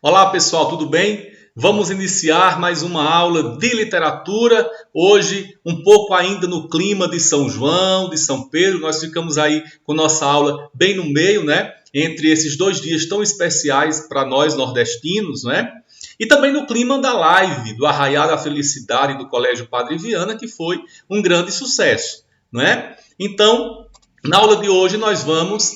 Olá pessoal, tudo bem? Vamos iniciar mais uma aula de literatura. Hoje, um pouco ainda no clima de São João, de São Pedro. Nós ficamos aí com nossa aula bem no meio, né? Entre esses 2 dias tão especiais para nós nordestinos, né? E também no clima da live, do Arraiá da Felicidade do Colégio Padre Viana, que foi um grande sucesso, não é? Então, na aula de hoje nós vamos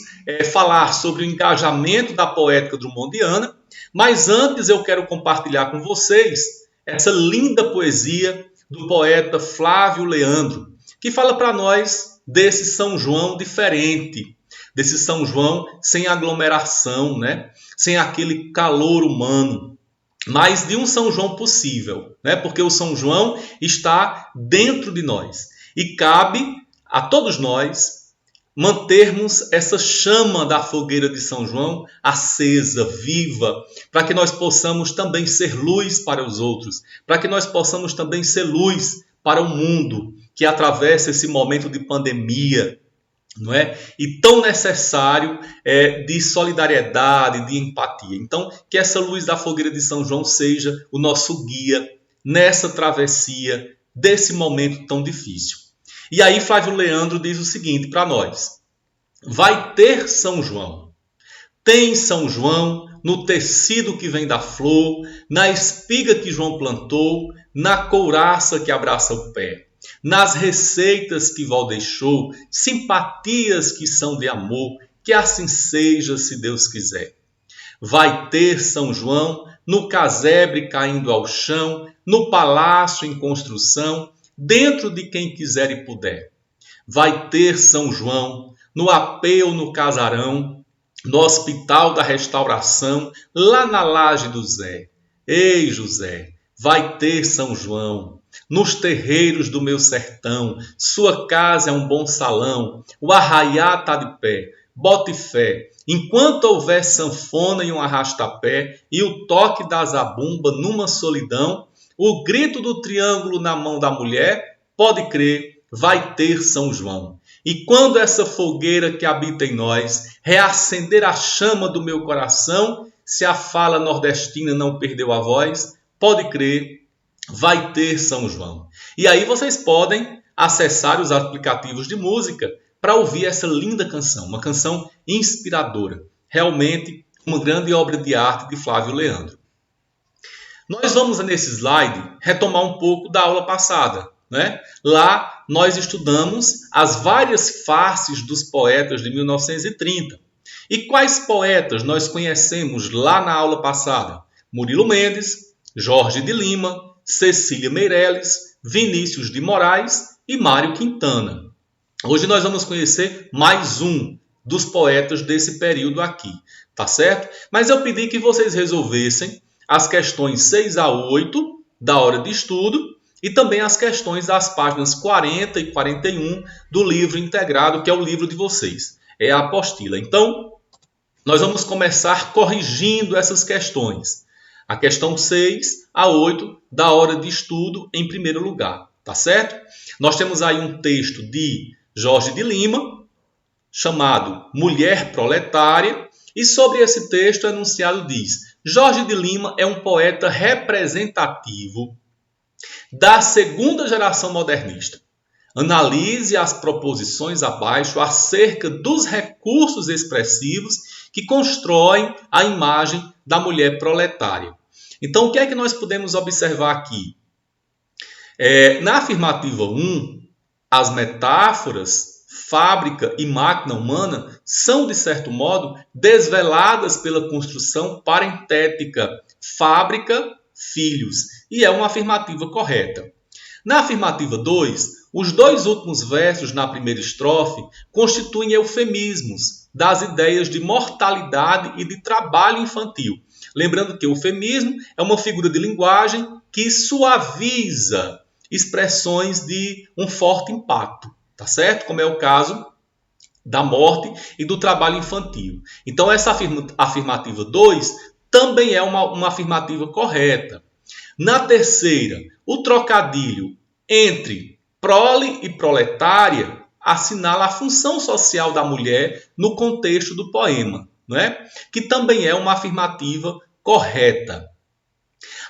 falar sobre o engajamento da poética drummondiana, mas antes eu quero compartilhar com vocês essa linda poesia do poeta Flávio Leandro, que fala para nós desse São João diferente, desse São João sem aglomeração, né? Sem aquele calor humano, mas de um São João possível, né? Porque o São João está dentro de nós e cabe a todos nós mantermos essa chama da fogueira de São João acesa, viva, para que nós possamos também ser luz para os outros, para que nós possamos também ser luz para o mundo que atravessa esse momento de pandemia, não é? E tão necessário de solidariedade, de empatia. Então, que essa luz da fogueira de São João seja o nosso guia nessa travessia desse momento tão difícil. E aí Flávio Leandro diz o seguinte para nós: vai ter São João. Tem São João no tecido que vem da flor, na espiga que João plantou, na couraça que abraça o pé, nas receitas que Val deixou, simpatias que são de amor, que assim seja se Deus quiser. Vai ter São João no casebre caindo ao chão, no palácio em construção, dentro de quem quiser e puder. Vai ter São João no apê ou no casarão, no hospital da restauração, lá na laje do Zé. Ei, José, vai ter São João nos terreiros do meu sertão. Sua casa é um bom salão, o arraiá tá de pé, bote fé. Enquanto houver sanfona e um arrastapé, e o toque da zabumba numa solidão, o grito do triângulo na mão da mulher, pode crer, vai ter São João. E quando essa fogueira que habita em nós reacender a chama do meu coração, se a fala nordestina não perdeu a voz, pode crer, vai ter São João. E aí vocês podem acessar os aplicativos de música para ouvir essa linda canção, uma canção inspiradora. Realmente uma grande obra de arte de Flávio Leandro. Nós vamos, nesse slide, retomar um pouco da aula passada, né? Lá nós estudamos as várias faces dos poetas de 1930. E quais poetas nós conhecemos lá na aula passada? Murilo Mendes, Jorge de Lima, Cecília Meirelles, Vinícius de Moraes e Mário Quintana. Hoje nós vamos conhecer mais um dos poetas desse período aqui, tá certo? Mas eu pedi que vocês resolvessem as questões 6 a 8 da hora de estudo e também as questões das páginas 40 e 41 do livro integrado, que é o livro de vocês. É a apostila. Então, nós vamos começar corrigindo essas questões. A questão 6 a 8 da hora de estudo em primeiro lugar, tá certo? Nós temos aí um texto de Jorge de Lima, chamado Mulher Proletária, e sobre esse texto o enunciado diz: Jorge de Lima é um poeta representativo da segunda geração modernista. Analise as proposições abaixo acerca dos recursos expressivos que constroem a imagem da mulher proletária. Então, o que é que nós podemos observar aqui? Na afirmativa 1, as metáforas fábrica e máquina humana são, de certo modo, desveladas pela construção parentética fábrica, filhos, e é uma afirmativa correta. Na afirmativa 2, os 2 últimos versos na primeira estrofe constituem eufemismos das ideias de mortalidade e de trabalho infantil. Lembrando que o eufemismo é uma figura de linguagem que suaviza expressões de um forte impacto, tá certo? Como é o caso da morte e do trabalho infantil. Então, essa afirmativa 2 também é uma afirmativa correta. Na terceira, o trocadilho entre prole e proletária assinala a função social da mulher no contexto do poema, não é? Que também é uma afirmativa correta.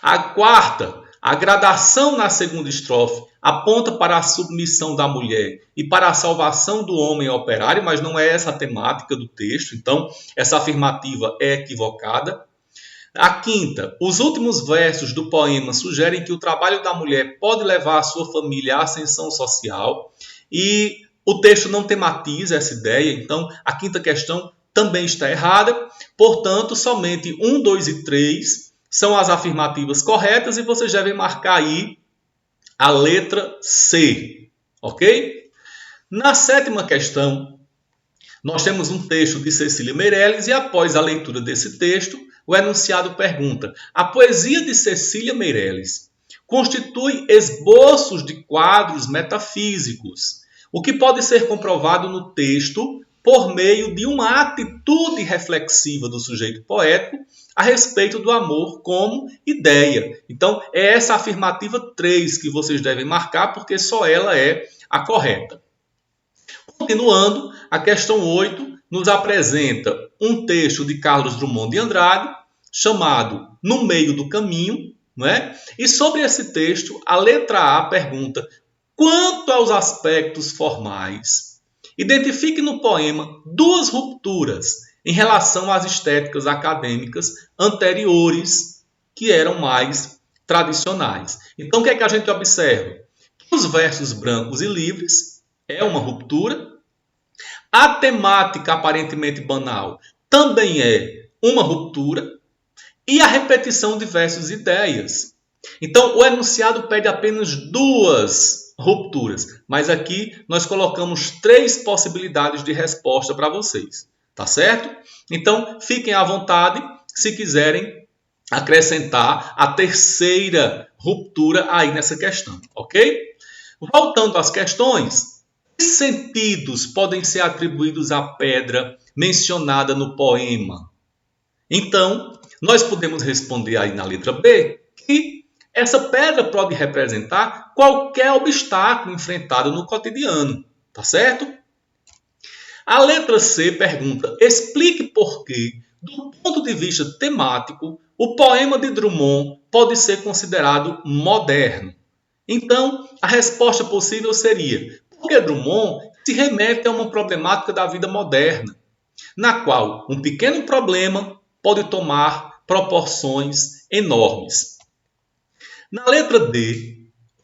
A quarta, a gradação na segunda estrofe aponta para a submissão da mulher e para a salvação do homem operário, mas não é essa a temática do texto, então essa afirmativa é equivocada. A quinta, os últimos versos do poema sugerem que o trabalho da mulher pode levar a sua família à ascensão social e o texto não tematiza essa ideia, então a quinta questão também está errada. Portanto, somente 1, 2 e 3 são as afirmativas corretas e vocês devem marcar aí a letra C, ok? Na sétima questão, nós temos um texto de Cecília Meirelles e após a leitura desse texto, o enunciado pergunta: a poesia de Cecília Meirelles constitui esboços de quadros metafísicos, o que pode ser comprovado no texto por meio de uma atitude reflexiva do sujeito poético a respeito do amor como ideia. Então, é essa afirmativa 3 que vocês devem marcar, porque só ela é a correta. Continuando, a questão 8 nos apresenta um texto de Carlos Drummond de Andrade, chamado No Meio do Caminho, não é? E sobre esse texto, a letra A pergunta: quanto aos aspectos formais, identifique no poema duas rupturas em relação às estéticas acadêmicas anteriores, que eram mais tradicionais. Então, o que é que a gente observa? Os versos brancos e livres é uma ruptura. A temática aparentemente banal também é uma ruptura. E a repetição de versos e ideias. Então, o enunciado pede apenas duas rupturas, mas aqui nós colocamos 3 possibilidades de resposta para vocês, tá certo? Então, fiquem à vontade se quiserem acrescentar a terceira ruptura aí nessa questão, ok? Voltando às questões, que sentidos podem ser atribuídos à pedra mencionada no poema? Então, nós podemos responder aí na letra B que essa pedra pode representar qualquer obstáculo enfrentado no cotidiano, tá certo? A letra C pergunta: explique por que, do ponto de vista temático, o poema de Drummond pode ser considerado moderno. Então, a resposta possível seria: porque Drummond se remete a uma problemática da vida moderna, na qual um pequeno problema pode tomar proporções enormes. Na letra D,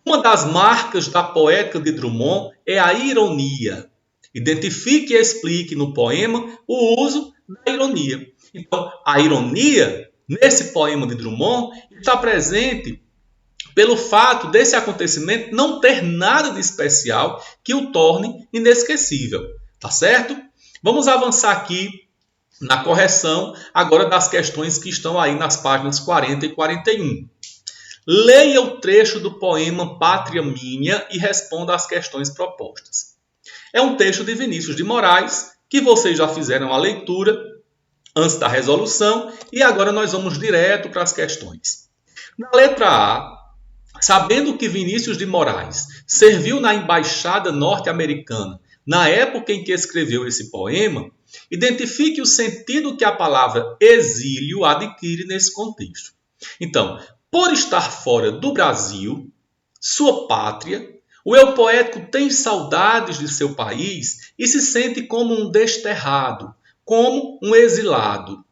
uma das marcas da poética de Drummond é a ironia. Identifique e explique no poema o uso da ironia. Então, a ironia, nesse poema de Drummond, está presente pelo fato desse acontecimento não ter nada de especial que o torne inesquecível. Tá certo? Vamos avançar aqui na correção agora das questões que estão aí nas páginas 40 e 41. Leia o trecho do poema Pátria Minha e responda às questões propostas. É um texto de Vinícius de Moraes, que vocês já fizeram a leitura antes da resolução, e agora nós vamos direto para as questões. Na letra A, sabendo que Vinícius de Moraes serviu na embaixada norte-americana na época em que escreveu esse poema, identifique o sentido que a palavra exílio adquire nesse contexto. Então, por estar fora do Brasil, sua pátria, o eu poético tem saudades de seu país e se sente como um desterrado, como um exilado.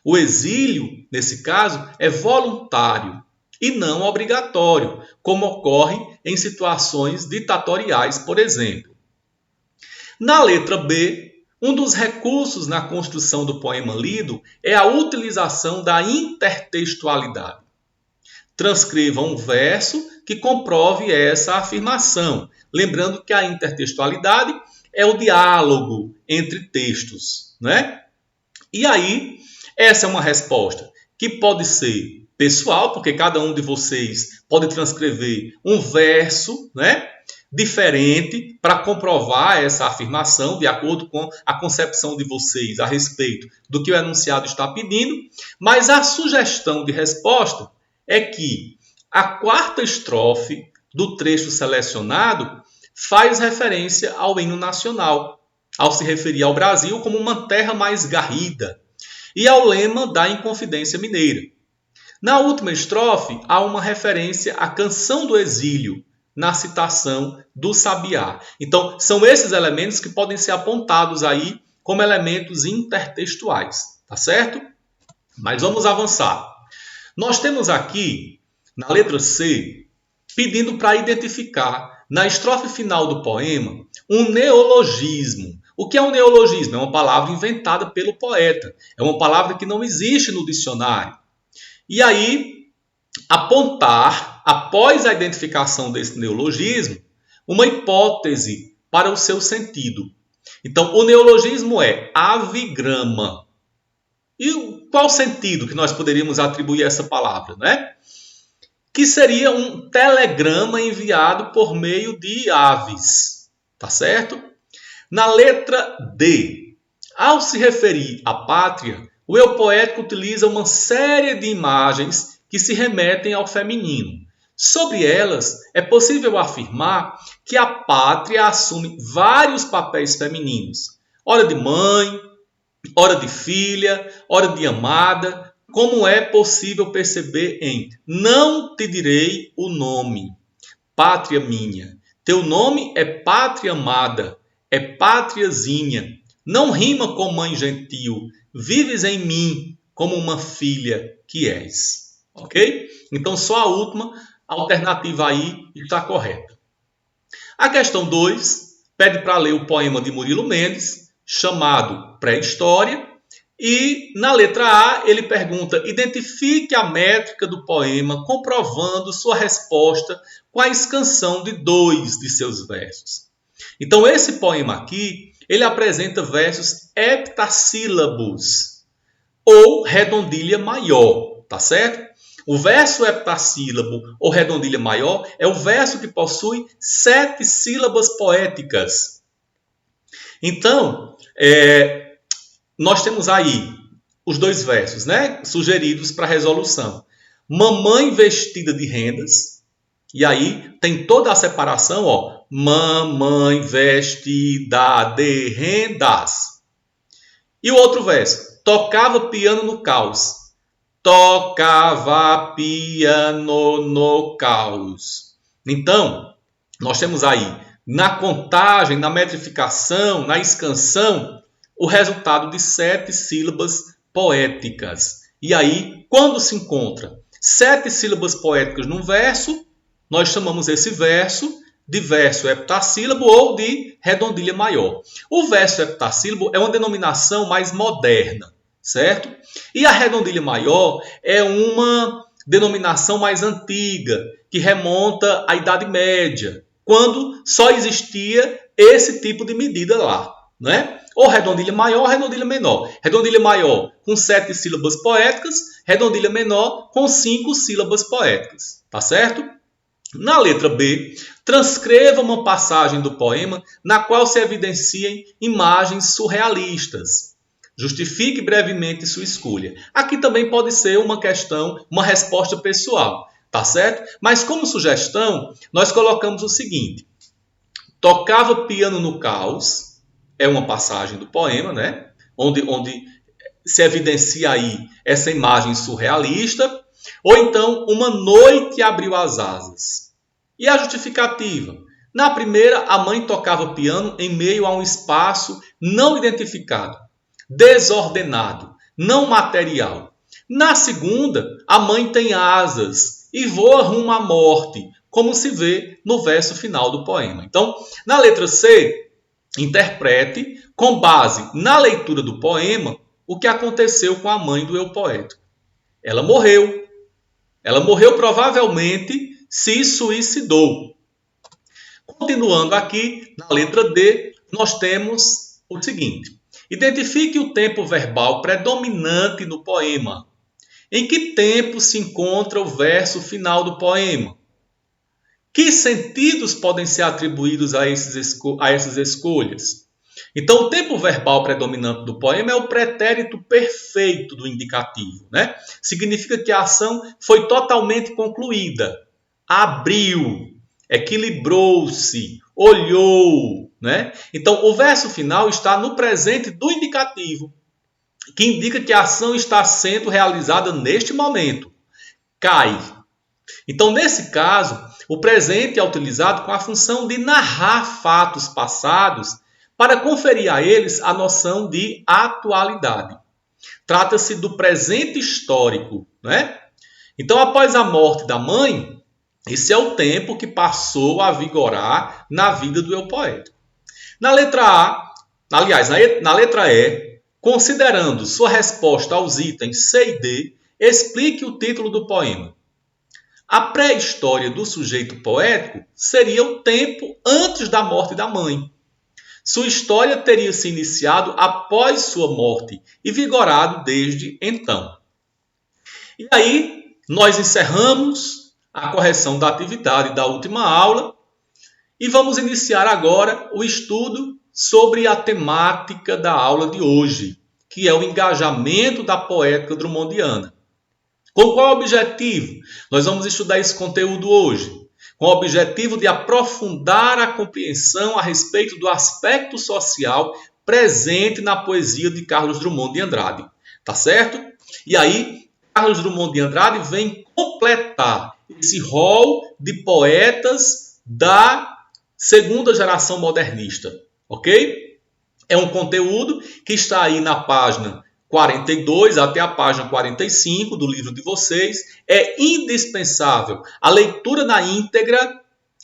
O exílio, nesse caso, é voluntário e não obrigatório, como ocorre em situações ditatoriais, por exemplo. Na letra B, um dos recursos na construção do poema lido é a utilização da intertextualidade. Transcreva um verso que comprove essa afirmação, lembrando que a intertextualidade é o diálogo entre textos, né? E aí, essa é uma resposta que pode ser pessoal, porque cada um de vocês pode transcrever um verso, né, diferente para comprovar essa afirmação de acordo com a concepção de vocês a respeito do que o enunciado está pedindo, mas a sugestão de resposta é que a quarta estrofe do trecho selecionado faz referência ao hino nacional, ao se referir ao Brasil como uma terra mais garrida, e ao lema da Inconfidência Mineira. Na última estrofe, há uma referência à canção do exílio, na citação do Sabiá. Então, são esses elementos que podem ser apontados aí como elementos intertextuais, tá certo? Mas vamos avançar. Nós temos aqui, na letra C, pedindo para identificar, na estrofe final do poema, um neologismo. O que é um neologismo? É uma palavra inventada pelo poeta. É uma palavra que não existe no dicionário. E aí, apontar, após a identificação desse neologismo, uma hipótese para o seu sentido. Então, o neologismo é avigrama. E qual sentido que nós poderíamos atribuir a essa palavra, né? Que seria um telegrama enviado por meio de aves, tá certo? Na letra D, ao se referir à pátria, o eu poético utiliza uma série de imagens que se remetem ao feminino. Sobre elas, é possível afirmar que a pátria assume vários papéis femininos. Ora de mãe, ora de filha, ora de amada, como é possível perceber em Não te direi o nome, pátria minha. Teu nome é pátria amada, é pátriazinha. Não rima com mãe gentil, vives em mim como uma filha que és. Ok? Então só a última alternativa aí está correta. A questão 2 pede para ler o poema de Murilo Mendes, chamado Pré-História. E na letra A ele pergunta, identifique a métrica do poema, comprovando sua resposta com a escansão de 2 de seus versos. Então esse poema aqui, ele apresenta versos heptassílabos ou redondilha maior, tá certo? O verso heptassílabo ou redondilha maior é o verso que possui 7 sílabas poéticas. Então, nós temos aí os 2 versos, né, sugeridos para resolução. Mamãe vestida de rendas, e aí tem toda a separação, ó. Mamãe vestida de rendas. E o outro verso, tocava piano no caos. Tocava piano no caos. Então, nós temos aí, na contagem, na metrificação, na escansão, o resultado de 7 sílabas poéticas. E aí, quando se encontra 7 sílabas poéticas num verso, nós chamamos esse verso de verso heptassílabo ou de redondilha maior. O verso heptassílabo é uma denominação mais moderna, certo? E a redondilha maior é uma denominação mais antiga, que remonta à Idade Média, quando só existia esse tipo de medida lá, né? Ou redondilha maior ou redondilha menor. Redondilha maior com 7 sílabas poéticas, redondilha menor com 5 sílabas poéticas, tá certo? Na letra B, transcreva uma passagem do poema na qual se evidenciem imagens surrealistas. Justifique brevemente sua escolha. Aqui também pode ser uma questão, uma resposta pessoal, tá certo? Mas como sugestão, nós colocamos o seguinte. Tocava piano no caos, é uma passagem do poema, né? Onde se evidencia aí essa imagem surrealista. Ou então, uma noite abriu as asas. E a justificativa? Na primeira, a mãe tocava piano em meio a um espaço não identificado, desordenado, não material. Na segunda, a mãe tem asas e voa rumo à morte, como se vê no verso final do poema. Então, na letra C, interprete, com base na leitura do poema, o que aconteceu com a mãe do eu poético. Ela morreu. Ela morreu provavelmente se suicidou. Continuando aqui, na letra D, nós temos o seguinte. Identifique o tempo verbal predominante no poema. Em que tempo se encontra o verso final do poema? Que sentidos podem ser atribuídos a essas escolhas? Então, o tempo verbal predominante do poema é o pretérito perfeito do indicativo, né? Significa que a ação foi totalmente concluída. Abriu, equilibrou-se, olhou, né? Então, o verso final está no presente do indicativo, que indica que a ação está sendo realizada neste momento. cai. Então, nesse caso, o presente é utilizado com a função de narrar fatos passados para conferir a eles a noção de atualidade. Trata-se do presente histórico, né? Então, após a morte da mãe, esse é o tempo que passou a vigorar na vida do eu poético. Na letra A, aliás, na letra E, considerando sua resposta aos itens C e D, explique o título do poema. A pré-história do sujeito poético seria o tempo antes da morte da mãe. Sua história teria se iniciado após sua morte e vigorado desde então. E aí, nós encerramos a correção da atividade da última aula e vamos iniciar agora o estudo sobre a temática da aula de hoje, que é o engajamento da poética drummondiana. Com qual objetivo? Nós vamos estudar esse conteúdo hoje. Com o objetivo de aprofundar a compreensão a respeito do aspecto social presente na poesia de Carlos Drummond de Andrade. Tá certo? E aí, Carlos Drummond de Andrade vem completar esse rol de poetas da segunda geração modernista. Ok? É um conteúdo que está aí na página 42 até a página 45 do livro de vocês. É indispensável a leitura na íntegra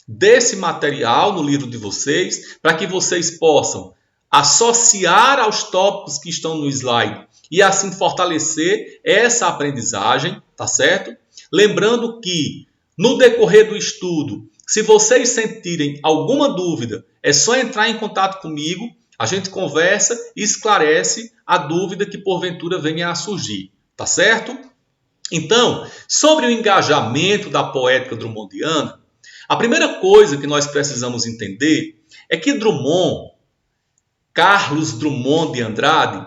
desse material no livro de vocês, para que vocês possam associar aos tópicos que estão no slide e assim fortalecer essa aprendizagem, tá certo? Lembrando que no decorrer do estudo, se vocês sentirem alguma dúvida, é só entrar em contato comigo. A gente conversa e esclarece a dúvida que porventura venha a surgir, tá certo? Então, sobre o engajamento da poética drummondiana, a primeira coisa que nós precisamos entender é que Drummond, Carlos Drummond de Andrade,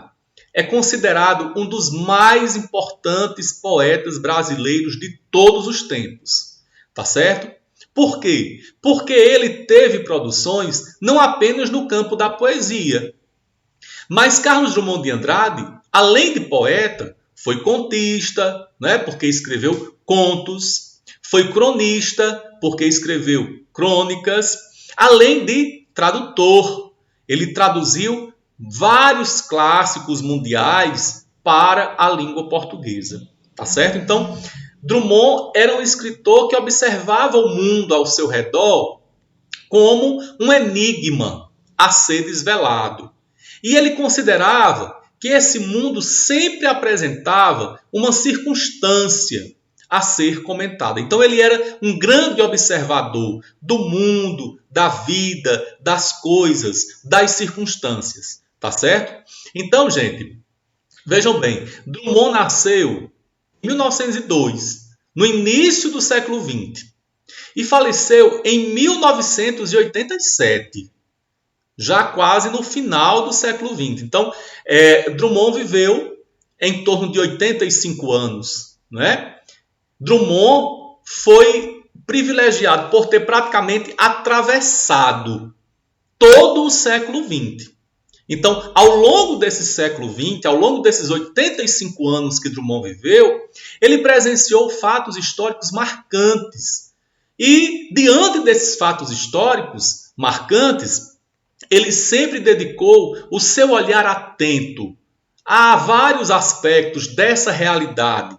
é considerado um dos mais importantes poetas brasileiros de todos os tempos, tá certo? Por quê? Porque ele teve produções não apenas no campo da poesia. Mas Carlos Drummond de Andrade, além de poeta, foi contista, né, porque escreveu contos, foi cronista, porque escreveu crônicas, além de tradutor. Ele traduziu vários clássicos mundiais para a língua portuguesa. Tá certo? Então, Drummond era um escritor que observava o mundo ao seu redor como um enigma a ser desvelado. E ele considerava que esse mundo sempre apresentava uma circunstância a ser comentada. Então ele era um grande observador do mundo, da vida, das coisas, das circunstâncias. Tá certo? Então, gente, vejam bem, Drummond nasceu 1902, no início do século XX, e faleceu em 1987, já quase no final do século XX. Então, Drummond viveu em torno de 85 anos. Né? Drummond foi privilegiado por ter praticamente atravessado todo o século XX. Então, ao longo desse século XX, ao longo desses 85 anos que Drummond viveu, ele presenciou fatos históricos marcantes. E, diante desses fatos históricos marcantes, ele sempre dedicou o seu olhar atento a vários aspectos dessa realidade.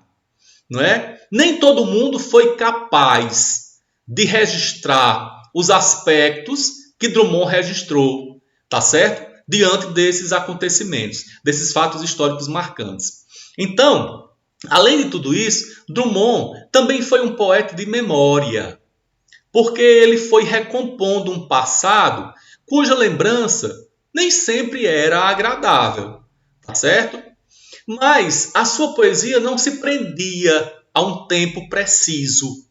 Não é? Nem todo mundo foi capaz de registrar os aspectos que Drummond registrou, tá certo? Diante desses acontecimentos, desses fatos históricos marcantes. Então, além de tudo isso, Drummond também foi um poeta de memória, porque ele foi recompondo um passado cuja lembrança nem sempre era agradável, tá certo? Mas a sua poesia não se prendia a um tempo preciso.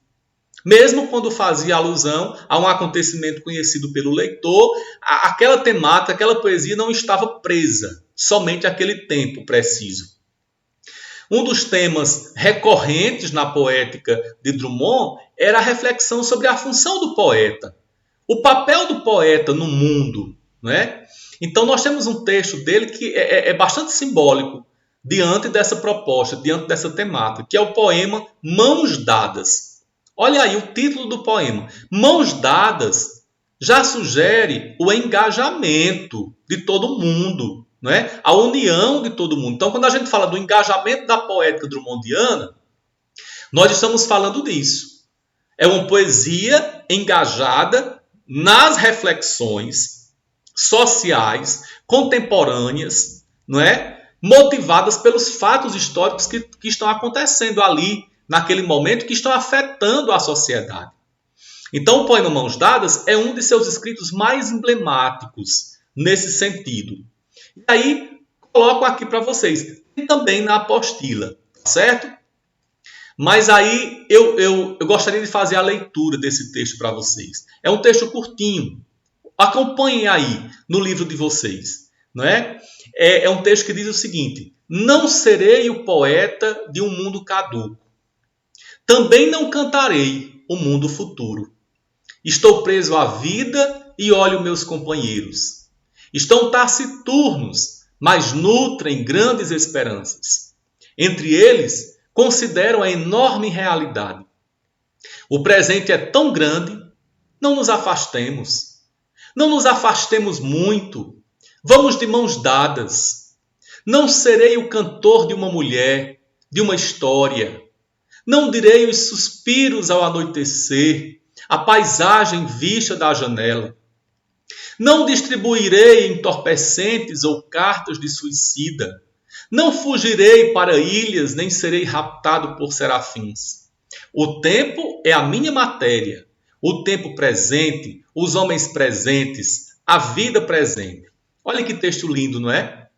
Mesmo quando fazia alusão a um acontecimento conhecido pelo leitor, aquela temática, aquela poesia não estava presa somente àquele tempo preciso. Um dos temas recorrentes na poética de Drummond era a reflexão sobre a função do poeta, o papel do poeta no mundo. Né? Então nós temos um texto dele que é bastante simbólico diante dessa proposta, diante dessa temática, que é o poema Mãos Dadas. Olha aí o título do poema. Mãos Dadas já sugere o engajamento de todo mundo, não é? A união de todo mundo. Então, quando a gente fala do engajamento da poética drummondiana, nós estamos falando disso. É uma poesia engajada nas reflexões sociais, contemporâneas, não é? Motivadas pelos fatos históricos que estão acontecendo ali, naquele momento, que estão afetando a sociedade. Então, o poema Mãos Dadas é um de seus escritos mais emblemáticos nesse sentido. E aí, coloco aqui para vocês, e também na apostila, certo? Mas aí, eu gostaria de fazer a leitura desse texto para vocês. É um texto curtinho. Acompanhem aí no livro de vocês, não é? É um texto que diz o seguinte: não serei o poeta de um mundo caduco. Também não cantarei o mundo futuro. Estou preso à vida e olho meus companheiros. Estão taciturnos, mas nutrem grandes esperanças. Entre eles, consideram a enorme realidade. O presente é tão grande, não nos afastemos. Não nos afastemos muito. Vamos de mãos dadas. Não serei o cantor de uma mulher, de uma história. Não direi os suspiros ao anoitecer, a paisagem vista da janela. Não distribuirei entorpecentes ou cartas de suicida. Não fugirei para ilhas, nem serei raptado por serafins. O tempo é a minha matéria, o tempo presente, os homens presentes, a vida presente. Olha que texto lindo, não é?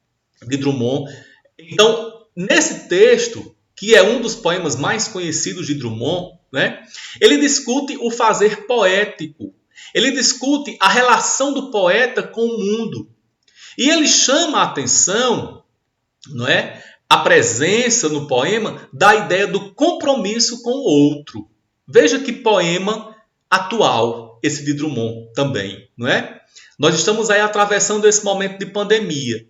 De Drummond. Então, nesse texto, que é um dos poemas mais conhecidos de Drummond, né? Ele discute o fazer poético. Ele discute a relação do poeta com o mundo. E ele chama a atenção, não é? A presença no poema da ideia do compromisso com o outro. Veja que poema atual esse de Drummond também, não é? Nós estamos aí atravessando esse momento de pandemia.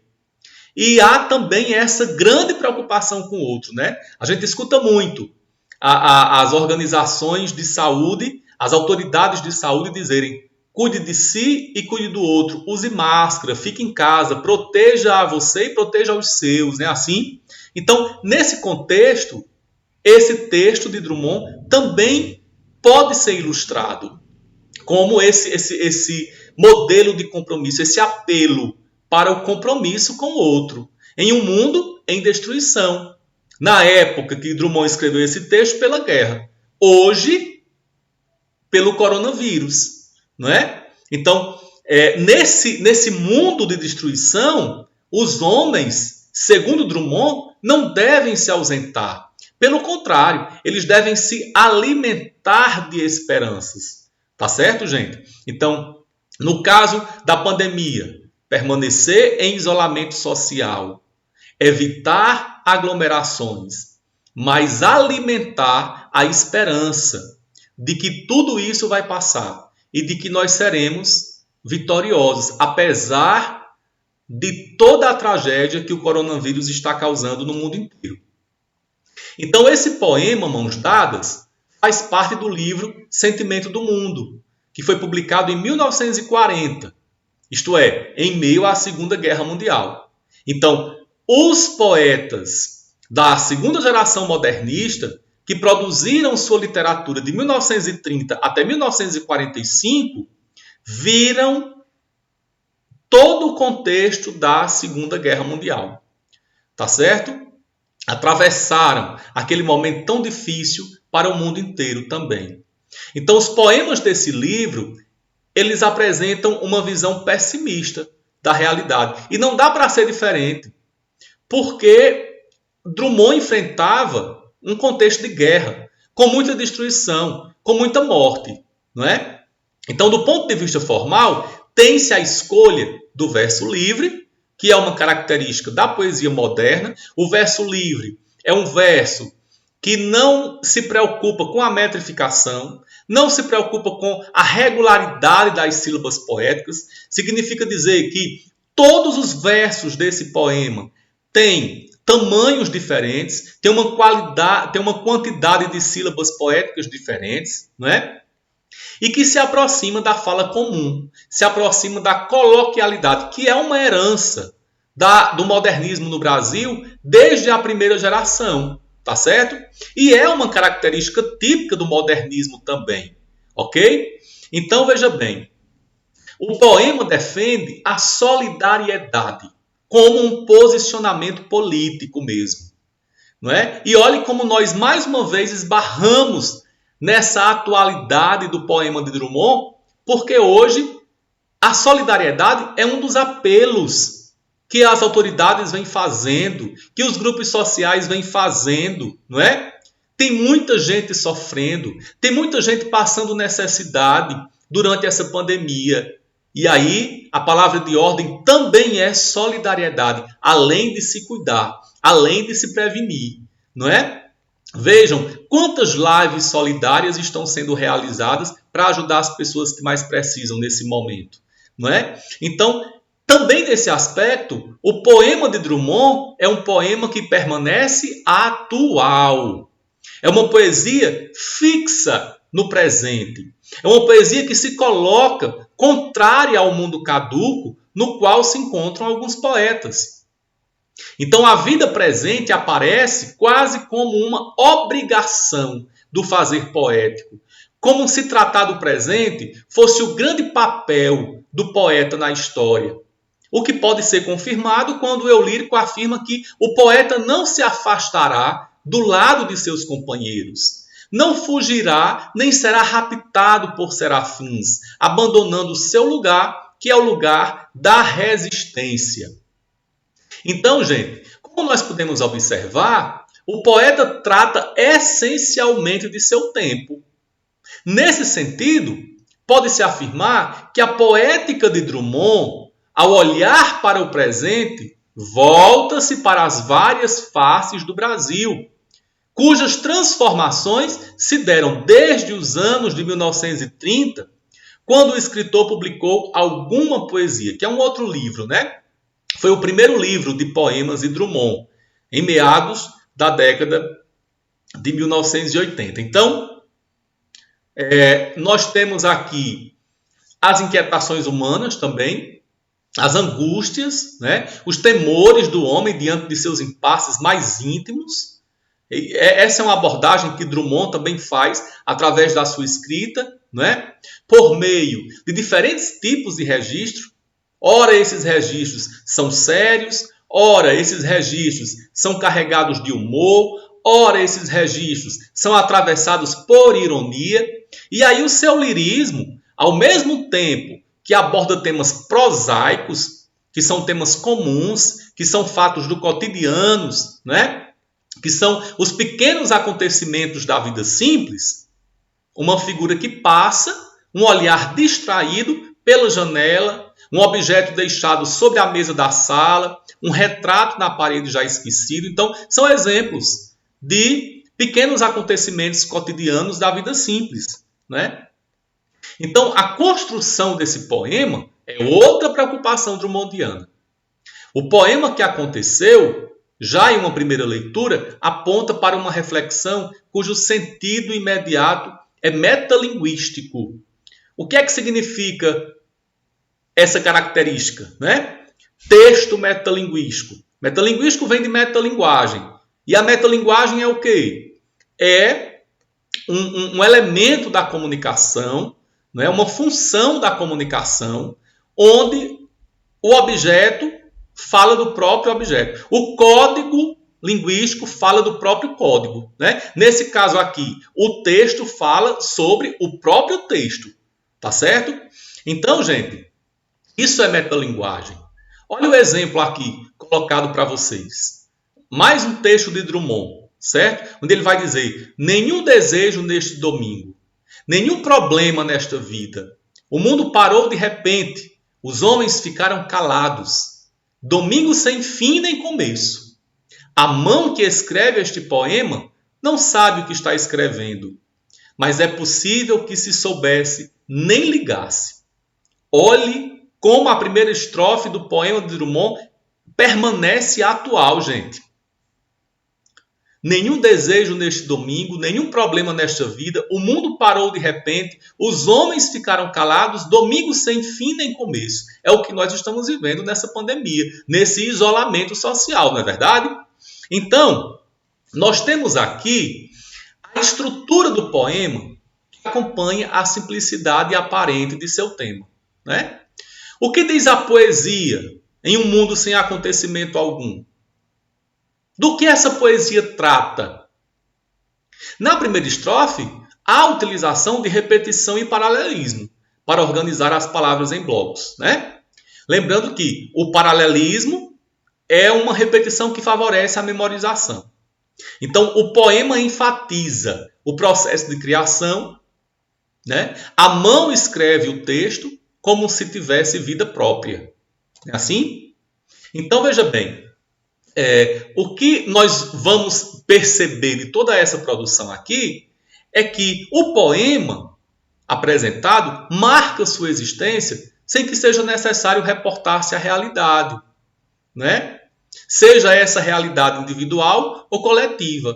E há também essa grande preocupação com o outro, né? A gente escuta muito as organizações de saúde, as autoridades de saúde dizerem: cuide de si e cuide do outro, use máscara, fique em casa, proteja a você e proteja os seus, né? Assim. Então, nesse contexto, esse texto de Drummond também pode ser ilustrado como esse modelo de compromisso, esse apelo para o compromisso com o outro, em um mundo em destruição. Na época que Drummond escreveu esse texto, pela guerra. Hoje, pelo coronavírus, não é? Então, nesse mundo de destruição, os homens, segundo Drummond, não devem se ausentar. Pelo contrário, eles devem se alimentar de esperanças. Tá certo, gente? Então, no caso da pandemia, permanecer em isolamento social, evitar aglomerações, mas alimentar a esperança de que tudo isso vai passar e de que nós seremos vitoriosos, apesar de toda a tragédia que o coronavírus está causando no mundo inteiro. Então, esse poema, Mãos Dadas, faz parte do livro Sentimento do Mundo, que foi publicado em 1940, isto é, em meio à Segunda Guerra Mundial. Então, os poetas da segunda geração modernista, que produziram sua literatura de 1930 até 1945, viram todo o contexto da Segunda Guerra Mundial. Tá certo? Atravessaram aquele momento tão difícil para o mundo inteiro também. Então, os poemas desse livro, eles apresentam uma visão pessimista da realidade. E não dá para ser diferente, porque Drummond enfrentava um contexto de guerra, com muita destruição, com muita morte, não é? Então, do ponto de vista formal, tem-se a escolha do verso livre, que é uma característica da poesia moderna. O verso livre é um verso que não se preocupa com a metrificação, não se preocupa com a regularidade das sílabas poéticas. Significa dizer que todos os versos desse poema têm tamanhos diferentes, tem uma qualidade, tem uma quantidade de sílabas poéticas diferentes, não é? E que se aproxima da fala comum, se aproxima da coloquialidade, que é uma herança do modernismo no Brasil desde a primeira geração, tá certo? E é uma característica típica do modernismo também, ok? Então veja bem, o poema defende a solidariedade como um posicionamento político mesmo, não é? E olhe como nós mais uma vez esbarramos nessa atualidade do poema de Drummond, porque hoje a solidariedade é um dos apelos que as autoridades vêm fazendo, que os grupos sociais vêm fazendo, não é? Tem muita gente sofrendo, tem muita gente passando necessidade durante essa pandemia. E aí, a palavra de ordem também é solidariedade, além de se cuidar, além de se prevenir, não é? Vejam quantas lives solidárias estão sendo realizadas para ajudar as pessoas que mais precisam nesse momento, não é? Então, também nesse aspecto, o poema de Drummond é um poema que permanece atual. É uma poesia fixa no presente. É uma poesia que se coloca contrária ao mundo caduco no qual se encontram alguns poetas. Então a vida presente aparece quase como uma obrigação do fazer poético. Como se tratar do presente fosse o grande papel do poeta na história. O que pode ser confirmado quando o eu lírico afirma que o poeta não se afastará do lado de seus companheiros. Não fugirá, nem será raptado por serafins, abandonando seu lugar, que é o lugar da resistência. Então, gente, como nós podemos observar, o poeta trata essencialmente de seu tempo. Nesse sentido, pode-se afirmar que a poética de Drummond, ao olhar para o presente, volta-se para as várias faces do Brasil, cujas transformações se deram desde os anos de 1930, quando o escritor publicou Alguma Poesia, que é um outro livro, né? Foi o primeiro livro de poemas de Drummond, em meados da década de 1980. Então, nós temos aqui as inquietações humanas também, as angústias, né? Os temores do homem diante de seus impasses mais íntimos. Essa é uma abordagem que Drummond também faz através da sua escrita, né? Por meio de diferentes tipos de registro. Ora, esses registros são sérios, ora, esses registros são carregados de humor, ora, esses registros são atravessados por ironia. E aí o seu lirismo, ao mesmo tempo que aborda temas prosaicos, que são temas comuns, que são fatos do cotidiano, né? Que são os pequenos acontecimentos da vida simples, uma figura que passa, um olhar distraído pela janela, um objeto deixado sobre a mesa da sala, um retrato na parede já esquecido. Então, são exemplos de pequenos acontecimentos cotidianos da vida simples, né? Então, a construção desse poema é outra preocupação drummondiana. O poema que aconteceu, já em uma primeira leitura, aponta para uma reflexão cujo sentido imediato é metalinguístico. O que é que significa essa característica, né? Texto metalinguístico. Metalinguístico vem de metalinguagem. E a metalinguagem é o quê? É um elemento da comunicação, né? Uma função da comunicação, onde o objeto fala do próprio objeto. O código linguístico fala do próprio código, né? Nesse caso aqui, o texto fala sobre o próprio texto. Tá certo? Então, gente, isso é metalinguagem. Olha o exemplo aqui colocado para vocês. Mais um texto de Drummond, certo? Onde ele vai dizer: nenhum desejo neste domingo, nenhum problema nesta vida. O mundo parou de repente, os homens ficaram calados. Domingo sem fim nem começo. A mão que escreve este poema não sabe o que está escrevendo, mas é possível que se soubesse, nem ligasse. Olhe como a primeira estrofe do poema de Drummond permanece atual, gente. nenhum desejo neste domingo, nenhum problema nesta vida, o mundo parou de repente, os homens ficaram calados, domingo sem fim nem começo. É o que nós estamos vivendo nessa pandemia, nesse isolamento social, não é verdade? Então, nós temos aqui a estrutura do poema que acompanha a simplicidade aparente de seu tema, né? O que diz a poesia em um mundo sem acontecimento algum? Do que essa poesia trata? Na primeira estrofe, há a utilização de repetição e paralelismo para organizar as palavras em blocos, né? Lembrando que o paralelismo é uma repetição que favorece a memorização. Então, o poema enfatiza o processo de criação, né? A mão escreve o texto como se tivesse vida própria. É assim? Então, veja bem. O que nós vamos perceber de toda essa produção aqui é que o poema apresentado marca sua existência sem que seja necessário reportar-se à realidade, né? Seja essa realidade individual ou coletiva.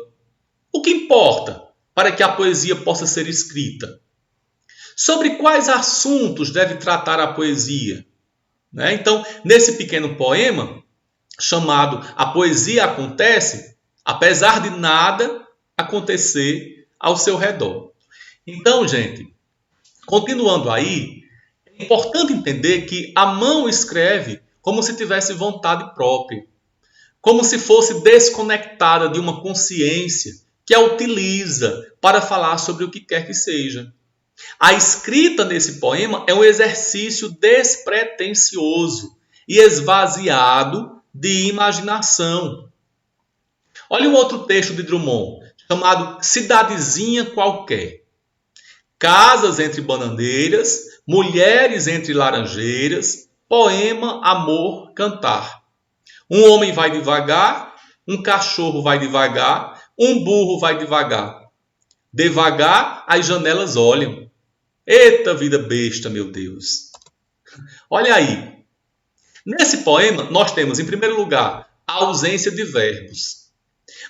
O que importa para que a poesia possa ser escrita? Sobre quais assuntos deve tratar a poesia? Né? Então, nesse pequeno poema, chamado A Poesia Acontece, apesar de nada acontecer ao seu redor. Então, gente, continuando aí, é importante entender que a mão escreve como se tivesse vontade própria, como se fosse desconectada de uma consciência que a utiliza para falar sobre o que quer que seja. A escrita nesse poema é um exercício despretensioso e esvaziado de imaginação. Olha um outro texto de Drummond, chamado Cidadezinha Qualquer. Casas entre bananeiras, mulheres entre laranjeiras, poema, amor, cantar. Um homem vai devagar, um cachorro vai devagar, um burro vai devagar. Devagar as janelas olham. Eita vida besta, meu Deus. Olha aí. Nesse poema, nós temos, em primeiro lugar, a ausência de verbos.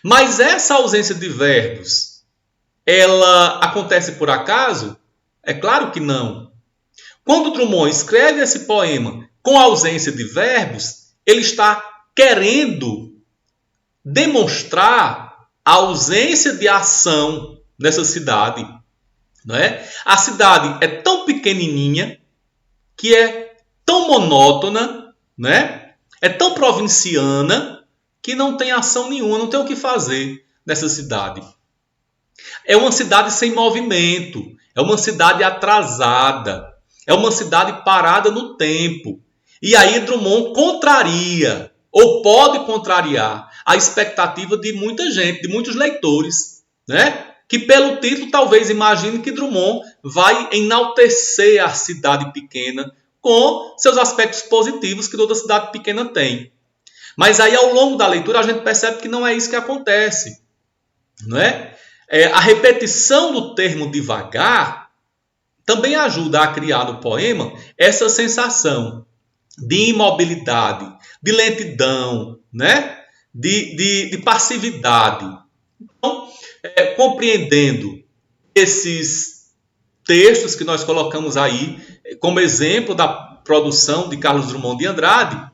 Mas essa ausência de verbos, ela acontece por acaso? É claro que não. Quando Drummond escreve esse poema com ausência de verbos, ele está querendo demonstrar a ausência de ação nessa cidade. Não é? A cidade é tão pequenininha, que é tão monótona, né? É tão provinciana, que não tem ação nenhuma, não tem o que fazer nessa cidade. É uma cidade sem movimento, é uma cidade atrasada, é uma cidade parada no tempo. E aí Drummond contraria, ou pode contrariar, a expectativa de muita gente, de muitos leitores, né? Que pelo título talvez imagine que Drummond vai enaltecer a cidade pequena com seus aspectos positivos que toda cidade pequena tem. Mas aí ao longo da leitura a gente percebe que não é isso que acontece. Não é? A repetição do termo devagar também ajuda a criar no poema essa sensação de imobilidade, de lentidão, né? de passividade. Então, compreendendo esses textos que nós colocamos aí como exemplo da produção de Carlos Drummond de Andrade,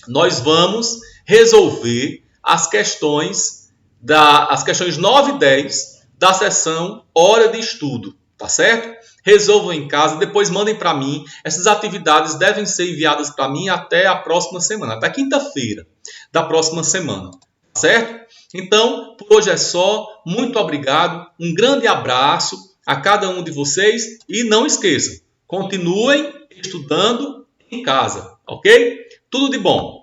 nós vamos resolver as questões 9 e 10 da sessão Hora de Estudo, tá certo? Resolvam em casa, depois mandem para mim. Essas atividades devem ser enviadas para mim até a próxima semana, até quinta-feira da próxima semana, tá certo? Então, por hoje é só. Muito obrigado. Um grande abraço a cada um de vocês. E não esqueçam, continuem estudando em casa, ok? Tudo de bom.